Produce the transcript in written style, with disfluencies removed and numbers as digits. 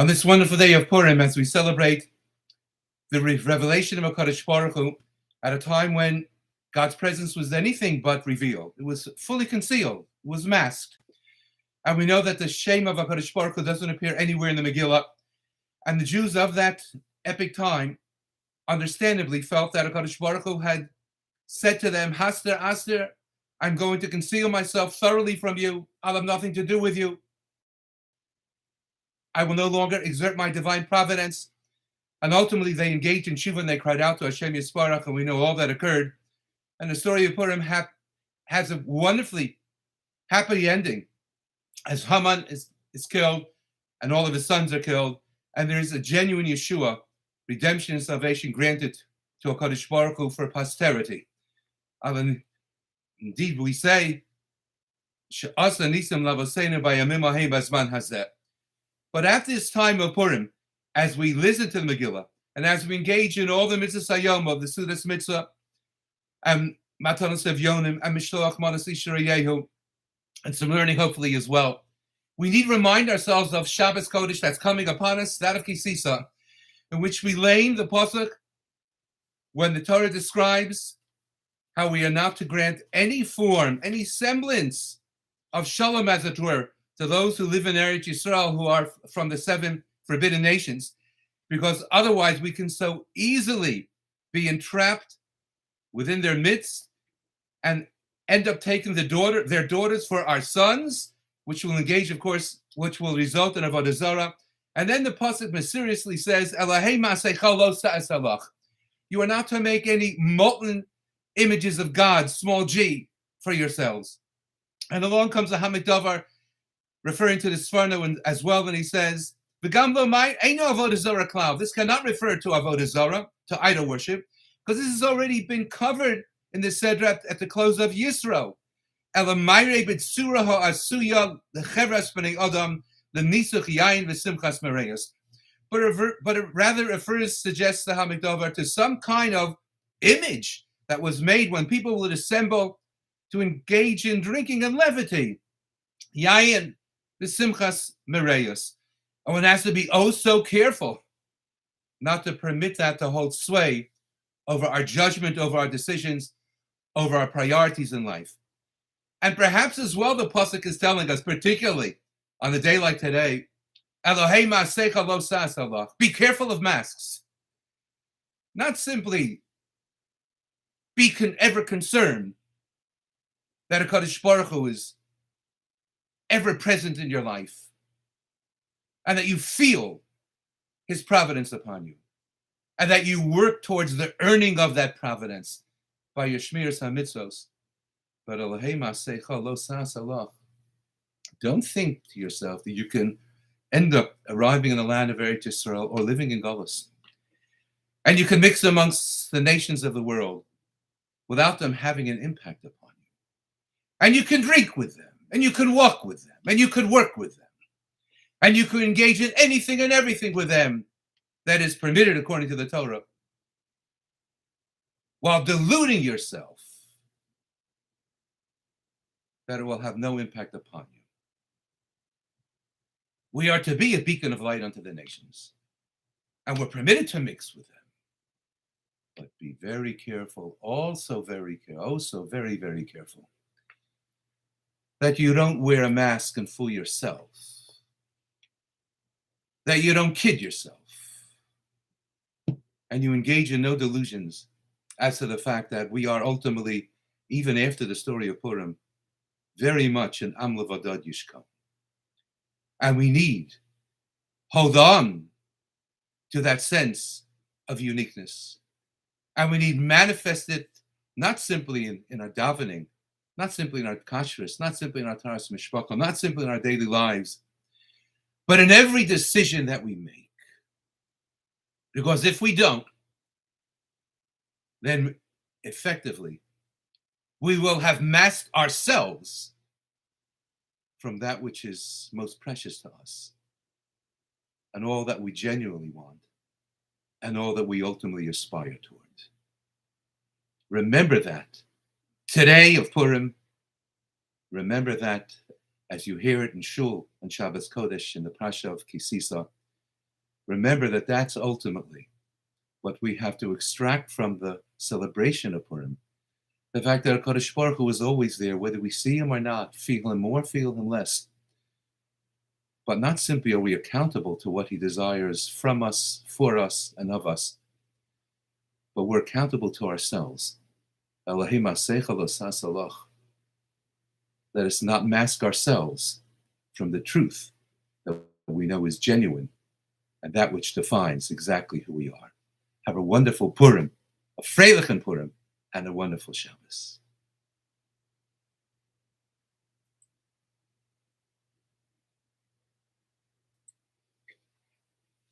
On this wonderful day of Purim, as we celebrate the revelation of HaKadosh Baruch Hu, at a time when God's presence was anything but revealed. It was fully concealed. It was masked. And we know that the shame of HaKadosh Baruch Hu doesn't appear anywhere in the Megillah. And the Jews of that epic time understandably felt that HaKadosh Baruch Hu had said to them, Haster, Aster, I'm going to conceal myself thoroughly from you. I'll have nothing to do with you. I will no longer exert my divine providence. And ultimately they engaged in Shiva and they cried out to Hashem Yisparach, and we know all that occurred. And the story of Purim has a wonderfully happy ending, as Haman is killed and all of his sons are killed, and there is a genuine Yeshua, redemption and salvation granted to HaKadosh Baruch Hu for posterity. And indeed, we say, but at this time of Purim, as we listen to the Megillah, and as we engage in all the mitzvahs hayom of the Sudas Mitzvah, and Matanos of Yonim, and Mishloach Manas Yisrayehu, and some learning hopefully as well, we need to remind ourselves of Shabbos Kodesh that's coming upon us, that of Ki Tissa, in which we lane the pasuk when the Torah describes how we are not to grant any form, any semblance of shalom, as it were, to those who live in Eretz Yisrael, who are from the 7 forbidden nations, because otherwise we can so easily be entrapped within their midst and end up taking their daughters for our sons, which will engage, of course, which will result in avodah zarah. And then the pasuk mysteriously says, "Elahei ma'asecha lo sa'as halach." You are not to make any molten images of God, small g, for yourselves. And along comes the Hamid Davar, referring to the Sforno as well, when he says, "V'gam lo mai eino avodah zarah klal." This cannot refer to avodah zarah, to idol worship, because this has already been covered in the Sedra at the close of Yisro. Elamayre b'tzura ha'asuya l'chevras b'nei adam l'nisuch yain v'simchas mereyos. But it rather refers, suggests the Hamid Davar, to some kind of image that was made when people would assemble to engage in drinking and levity. Yain v'simchas mereyos. And one has to be oh so careful not to permit that to hold sway over our judgment, over our decisions, over our priorities in life. And perhaps as well the pasuk is telling us, particularly on a day like today, Elohei ma'asecha lo sa'as halach. Be careful of masks. Not simply be ever concerned that HaKadosh Baruch Hu is ever present in your life and that you feel his providence upon you and that you work towards the earning of that providence by your shmiras hamitzvos. But Elohei ma'asecha lo sa'as halach. Don't think to yourself that you can end up arriving in the land of Eretz Yisrael or living in Golus, and you can mix amongst the nations of the world without them having an impact upon you. And you can drink with them, and you can walk with them, and you can work with them, and you can engage in anything and everything with them that is permitted according to the Torah, while deluding yourself that it will have no impact upon you. We are to be a beacon of light unto the nations, and we're permitted to mix with them. But be very careful, also very careful, also very, very careful, that you don't wear a mask and fool yourself, that you don't kid yourself, and you engage in no delusions as to the fact that we are ultimately, even after the story of Purim, very much an Am Levadad Yishkam. And we need hold on to that sense of uniqueness. And we need manifest it not simply in our davening, not simply in our kashrus, not simply in our taras mishpacha, not simply in our daily lives, but in every decision that we make. Because if we don't, then effectively we will have masked ourselves from that which is most precious to us, and all that we genuinely want, and all that we ultimately aspire towards. Remember that today of Purim. Remember that as you hear it in Shul and Shabbos Kodesh in the Parsha of Ki Tissa, remember that that's ultimately what we have to extract from the celebration of Purim. The fact that HaKadosh Baruch Hu is always there, whether we see him or not, feel him more, feel him less. But not simply are we accountable to what he desires from us, for us, and of us, but we're accountable to ourselves. Elohim aseicha l'sas. Let us not mask ourselves from the truth that we know is genuine and that which defines exactly who we are. Have a wonderful Purim, a freilichen Purim, and a wonderful Shabbos.